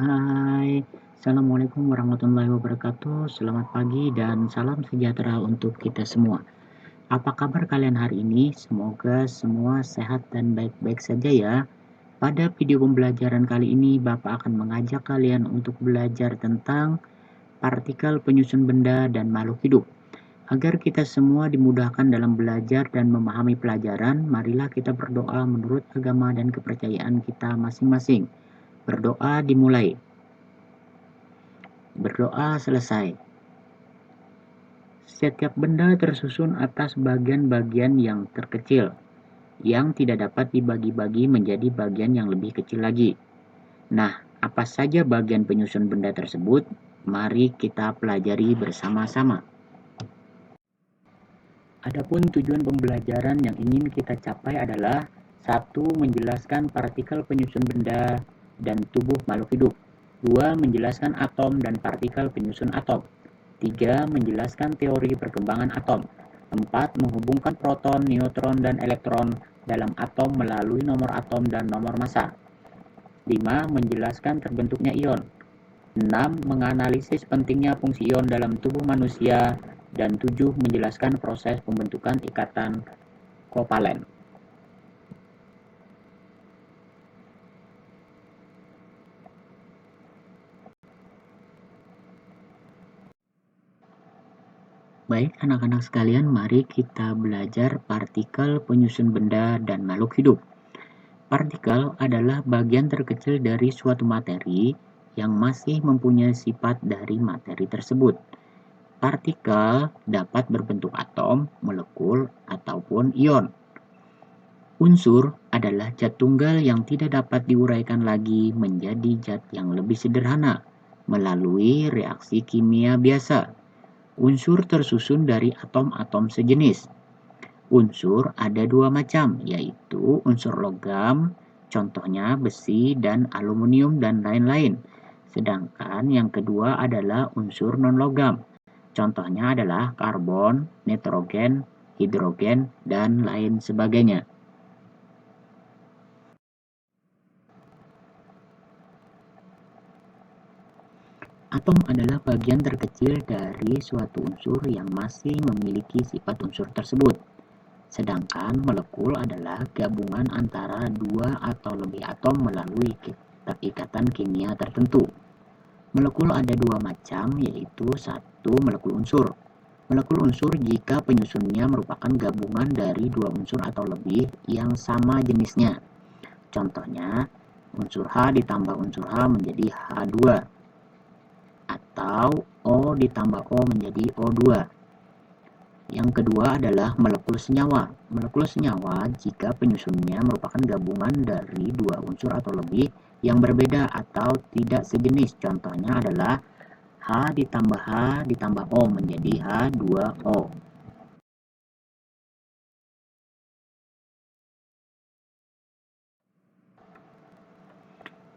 Hai, Assalamualaikum warahmatullahi wabarakatuh. Selamat pagi dan salam sejahtera untuk kita semua. Apa kabar kalian hari ini? Semoga semua sehat dan baik-baik saja ya. Pada video pembelajaran kali ini, Bapak akan mengajak kalian untuk belajar tentang partikel penyusun benda dan makhluk hidup. Agar kita semua dimudahkan dalam belajar dan memahami pelajaran, marilah kita berdoa menurut agama dan kepercayaan kita masing-masing. Berdoa dimulai. Berdoa selesai. Setiap benda tersusun atas bagian-bagian yang terkecil, yang tidak dapat dibagi-bagi menjadi bagian yang lebih kecil lagi. Nah, apa saja bagian penyusun benda tersebut? Mari kita pelajari bersama-sama. Adapun tujuan pembelajaran yang ingin kita capai adalah: 1. Menjelaskan partikel penyusun benda dan tubuh makhluk hidup. 2. Menjelaskan atom dan partikel penyusun atom. 3. Menjelaskan teori perkembangan atom. 4. Menghubungkan proton, neutron, dan elektron dalam atom melalui nomor atom dan nomor massa. 5. Menjelaskan terbentuknya ion. 6. Menganalisis pentingnya fungsi ion dalam tubuh manusia. Dan 7. Menjelaskan proses pembentukan ikatan kovalen. Baik anak-anak sekalian, mari kita belajar partikel penyusun benda dan makhluk hidup. Partikel adalah bagian terkecil dari suatu materi yang masih mempunyai sifat dari materi tersebut. Partikel dapat berbentuk atom, molekul, ataupun ion. Unsur adalah zat tunggal yang tidak dapat diuraikan lagi menjadi zat yang lebih sederhana melalui reaksi kimia biasa. Unsur tersusun dari atom-atom sejenis. Unsur ada dua macam, yaitu unsur logam, contohnya besi dan aluminium dan lain-lain. Sedangkan yang kedua adalah unsur non-logam. Contohnya adalah karbon, nitrogen, hidrogen, dan lain sebagainya. Atom adalah bagian terkecil dari suatu unsur yang masih memiliki sifat unsur tersebut. Sedangkan molekul adalah gabungan antara dua atau lebih atom melalui ikatan kimia tertentu. Molekul ada dua macam, yaitu 1. Molekul unsur. Molekul unsur jika penyusunnya merupakan gabungan dari dua unsur atau lebih yang sama jenisnya. Contohnya, unsur H ditambah unsur H menjadi H2. Atau O ditambah O menjadi O2. Yang kedua adalah molekul senyawa. Molekul senyawa jika penyusunnya merupakan gabungan dari dua unsur atau lebih yang berbeda atau tidak sejenis. Contohnya adalah H ditambah O menjadi H2O.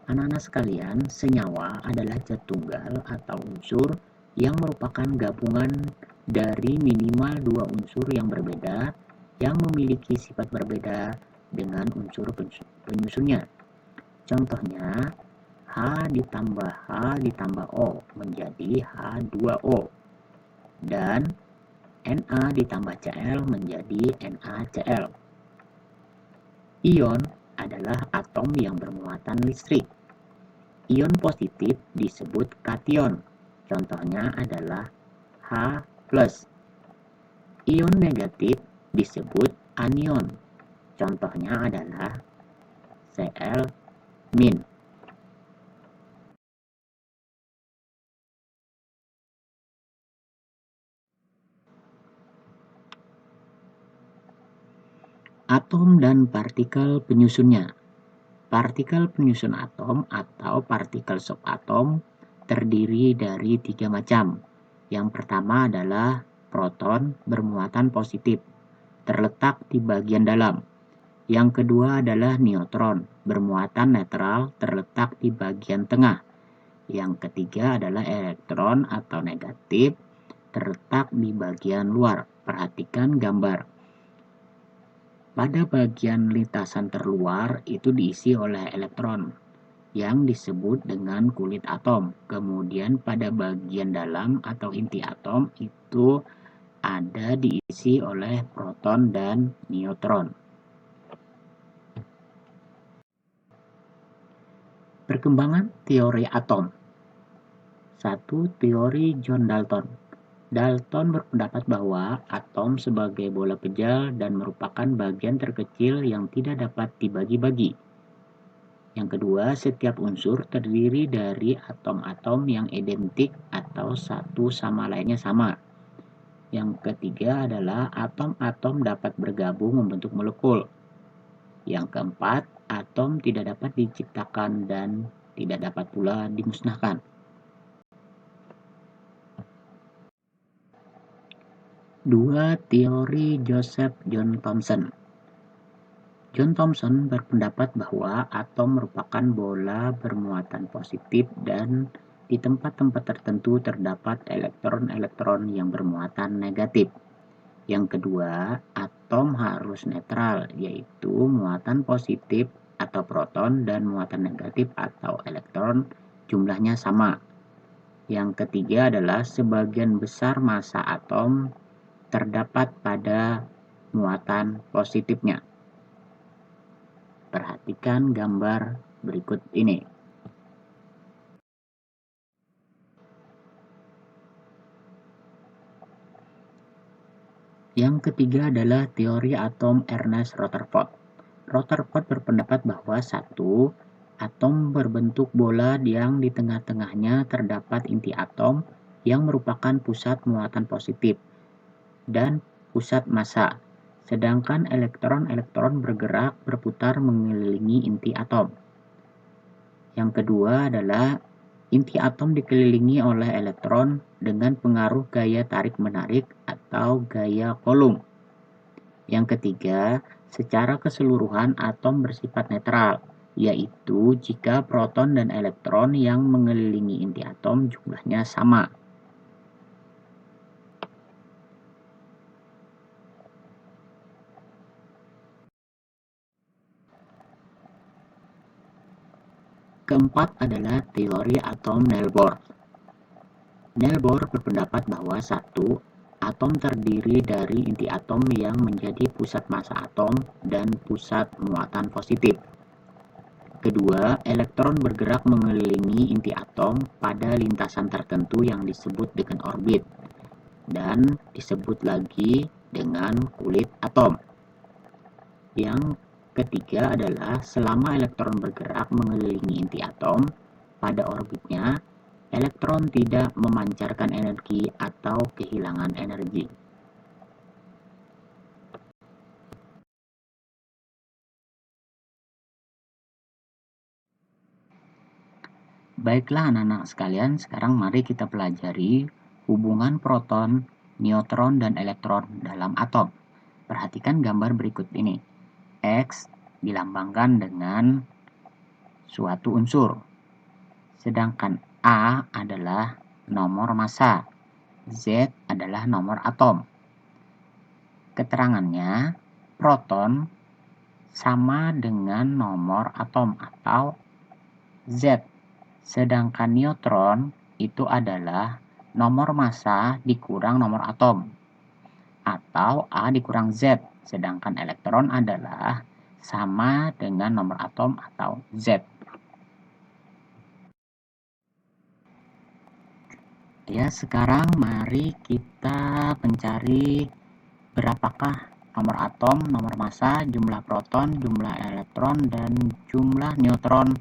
Anak-anak sekalian, senyawa adalah zat tunggal atau unsur yang merupakan gabungan dari minimal dua unsur yang berbeda yang memiliki sifat berbeda dengan unsur penyusunnya. Contohnya, H ditambah O menjadi H2O, dan Na ditambah Cl menjadi NaCl. Ion adalah atom yang bermuatan listrik. Ion positif disebut kation. Contohnya adalah H+. Ion negatif disebut anion. Contohnya adalah Cl-. Atom dan partikel penyusunnya. Partikel penyusun atom atau partikel subatom terdiri dari 3 macam. Yang pertama adalah proton bermuatan positif, terletak di bagian dalam. Yang kedua adalah neutron bermuatan netral, terletak di bagian tengah. Yang ketiga adalah elektron atau negatif, terletak di bagian luar. Perhatikan gambar. Pada bagian lintasan terluar itu diisi oleh elektron. yang disebut dengan kulit atom. Kemudian pada bagian dalam atau inti atom itu ada diisi oleh proton dan neutron. Perkembangan teori atom. 1. Teori John Dalton. Dalton berpendapat bahwa atom sebagai bola kecil dan merupakan bagian terkecil yang tidak dapat dibagi-bagi. Yang kedua, setiap unsur terdiri dari atom-atom yang identik atau satu sama lainnya sama. Yang ketiga adalah atom-atom dapat bergabung membentuk molekul. Yang keempat, atom tidak dapat diciptakan dan tidak dapat pula dimusnahkan. 2. Teori Joseph John Thomson. John Thomson berpendapat bahwa atom merupakan bola bermuatan positif dan di tempat-tempat tertentu terdapat elektron-elektron yang bermuatan negatif. Yang kedua, atom harus netral, yaitu muatan positif atau proton dan muatan negatif atau elektron jumlahnya sama. Yang ketiga adalah sebagian besar massa atom terdapat pada muatan positifnya. Perhatikan gambar berikut ini. Yang ketiga adalah teori atom Ernest Rutherford. Rutherford berpendapat bahwa satu atom berbentuk bola yang di tengah-tengahnya terdapat inti atom yang merupakan pusat muatan positif dan pusat massa, sedangkan elektron-elektron bergerak berputar mengelilingi inti atom. Yang kedua adalah inti atom dikelilingi oleh elektron dengan pengaruh gaya tarik-menarik atau gaya Coulomb. Yang ketiga, secara keseluruhan atom bersifat netral, yaitu jika proton dan elektron yang mengelilingi inti atom jumlahnya sama. Keempat adalah teori atom Niels Bohr. Niels Bohr berpendapat bahwa satu atom terdiri dari inti atom yang menjadi pusat massa atom dan pusat muatan positif. Kedua, elektron bergerak mengelilingi inti atom pada lintasan tertentu yang disebut dengan orbit dan disebut lagi dengan kulit atom. Yang ketiga adalah selama elektron bergerak mengelilingi inti atom pada orbitnya, elektron tidak memancarkan energi atau kehilangan energi. Baiklah anak-anak sekalian, sekarang mari kita pelajari hubungan proton, neutron, dan elektron dalam atom. Perhatikan gambar berikut ini. X dilambangkan dengan suatu unsur, sedangkan A adalah nomor massa, Z adalah nomor atom. Keterangannya, proton sama dengan nomor atom atau Z, sedangkan neutron itu adalah nomor massa dikurang nomor atom atau A dikurang Z, sedangkan elektron adalah sama dengan nomor atom atau Z. Ya, sekarang mari kita mencari berapakah nomor atom, nomor massa, jumlah proton, jumlah elektron, dan jumlah neutron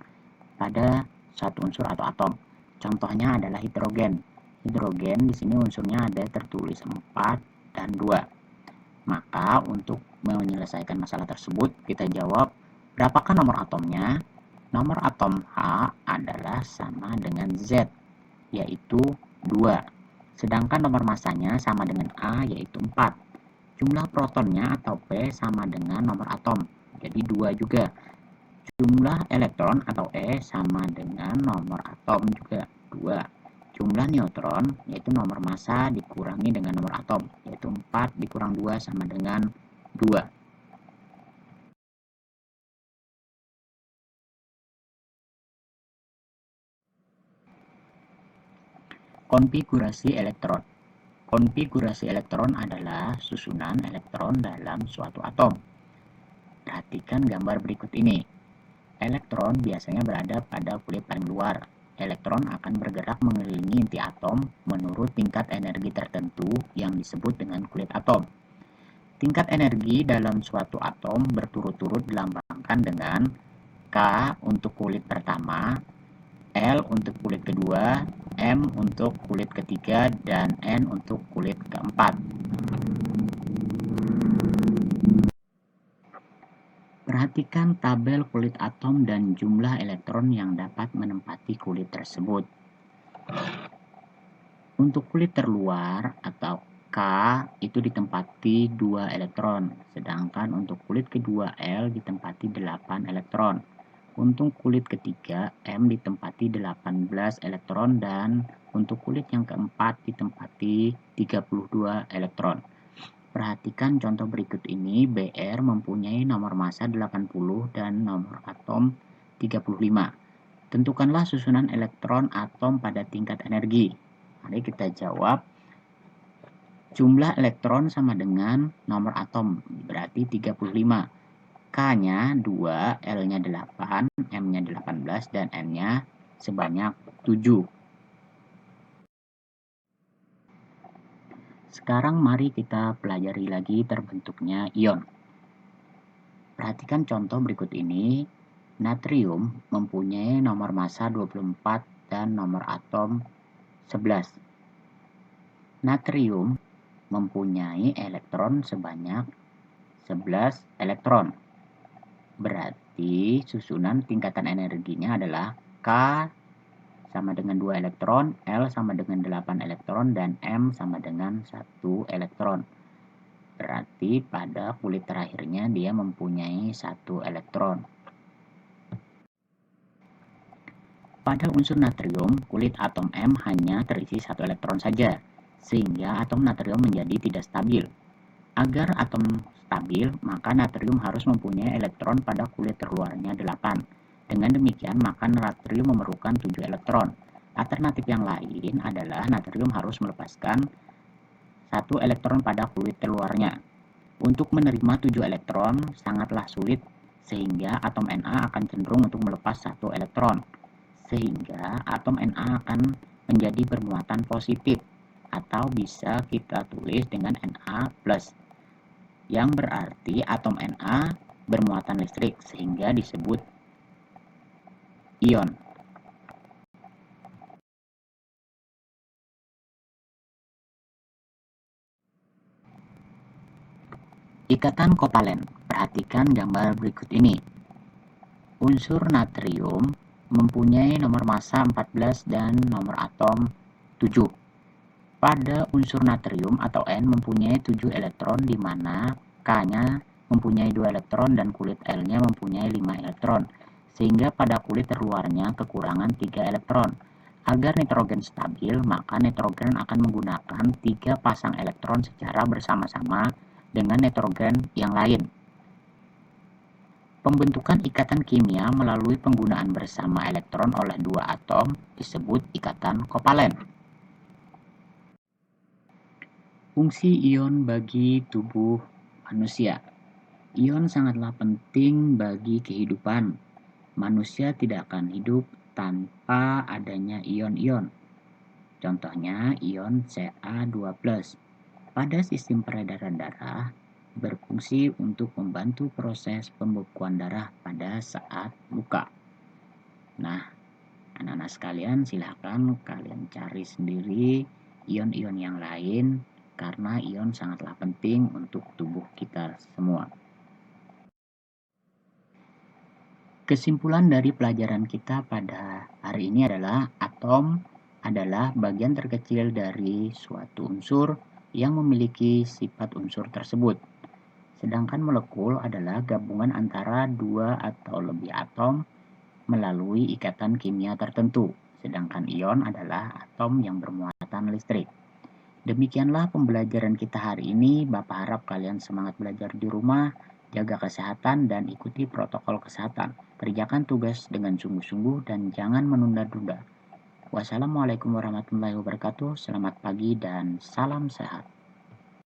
pada satu unsur atau atom. Contohnya adalah hidrogen. Hidrogen di sini unsurnya ada tertulis 4 dan 2. Maka untuk menyelesaikan masalah tersebut, kita jawab berapakah nomor atomnya? Nomor atom H adalah sama dengan Z, yaitu 2. Sedangkan nomor massanya sama dengan A, yaitu 4. Jumlah protonnya atau P sama dengan nomor atom, jadi 2 juga. Jumlah elektron atau E sama dengan nomor atom juga 2. Jumlah neutron yaitu nomor massa dikurangi dengan nomor atom, yaitu 4 dikurang 2 sama dengan 2. Konfigurasi elektron. Konfigurasi elektron adalah susunan elektron dalam suatu atom. Perhatikan gambar berikut ini. Elektron biasanya berada pada kulit paling luar. Elektron akan bergerak mengelilingi inti atom menurut tingkat energi tertentu yang disebut dengan kulit atom. Tingkat energi dalam suatu atom berturut-turut dilambangkan dengan K untuk kulit pertama, L untuk kulit kedua, M untuk kulit ketiga, dan N untuk kulit keempat. Perhatikan tabel kulit atom dan jumlah elektron yang dapat menempati kulit tersebut. Untuk kulit terluar atau K itu ditempati 2 elektron, sedangkan untuk kulit kedua L ditempati 8 elektron. Untuk kulit ketiga, M ditempati 18 elektron dan untuk kulit yang keempat ditempati 32 elektron. Perhatikan contoh berikut ini, Br mempunyai nomor massa 80 dan nomor atom 35. Tentukanlah susunan elektron atom pada tingkat energi. Mari kita jawab. Jumlah elektron sama dengan nomor atom, berarti 35. K-nya 2, L-nya 8, M-nya 18, dan N-nya sebanyak 7. Sekarang mari kita pelajari lagi terbentuknya ion. Perhatikan contoh berikut ini. Natrium mempunyai nomor massa 24 dan nomor atom 11. Natrium mempunyai elektron sebanyak 11 elektron. Berarti susunan tingkatan energinya adalah K sama dengan 2 elektron, L sama dengan 8 elektron, dan M sama dengan 1 elektron. Berarti pada kulit terakhirnya dia mempunyai 1 elektron. Pada unsur natrium, kulit atom M hanya terisi 1 elektron saja, sehingga atom natrium menjadi tidak stabil. Agar atom stabil, maka natrium harus mempunyai elektron pada kulit terluarnya 8. Dengan demikian, maka natrium memerlukan 7 elektron. Alternatif yang lain adalah natrium harus melepaskan 1 elektron pada kulit terluarnya. Untuk menerima 7 elektron sangatlah sulit, sehingga atom Na akan cenderung untuk melepas 1 elektron. Sehingga atom Na akan menjadi bermuatan positif, atau bisa kita tulis dengan Na+. Yang berarti atom Na bermuatan listrik sehingga disebut ion. Ikatan kovalen. Perhatikan gambar berikut ini. Unsur natrium mempunyai nomor massa 14 dan nomor atom 7. Pada unsur natrium atau N mempunyai 7 elektron di mana K-nya mempunyai 2 elektron dan kulit L-nya mempunyai 5 elektron, sehingga pada kulit terluarnya kekurangan 3 elektron. Agar nitrogen stabil, maka nitrogen akan menggunakan 3 pasang elektron secara bersama-sama dengan nitrogen yang lain. Pembentukan ikatan kimia melalui penggunaan bersama elektron oleh 2 atom disebut ikatan kovalen. Fungsi ion bagi tubuh manusia. Ion sangatlah penting bagi kehidupan. Manusia tidak akan hidup tanpa adanya ion-ion. Contohnya ion Ca2+. Pada sistem peredaran darah, berfungsi untuk membantu proses pembekuan darah pada saat luka. Nah, anak-anak sekalian, silahkan kalian cari sendiri ion-ion yang lain, karena ion sangatlah penting untuk tubuh kita semua. Kesimpulan dari pelajaran kita pada hari ini adalah atom adalah bagian terkecil dari suatu unsur yang memiliki sifat unsur tersebut. Sedangkan molekul adalah gabungan antara 2 atau lebih atom melalui ikatan kimia tertentu. Sedangkan ion adalah atom yang bermuatan listrik. Demikianlah pembelajaran kita hari ini. Bapak harap kalian semangat belajar di rumah, jaga kesehatan, dan ikuti protokol kesehatan. Kerjakan tugas dengan sungguh-sungguh dan jangan menunda-nunda. Wassalamualaikum warahmatullahi wabarakatuh. Selamat pagi dan salam sehat.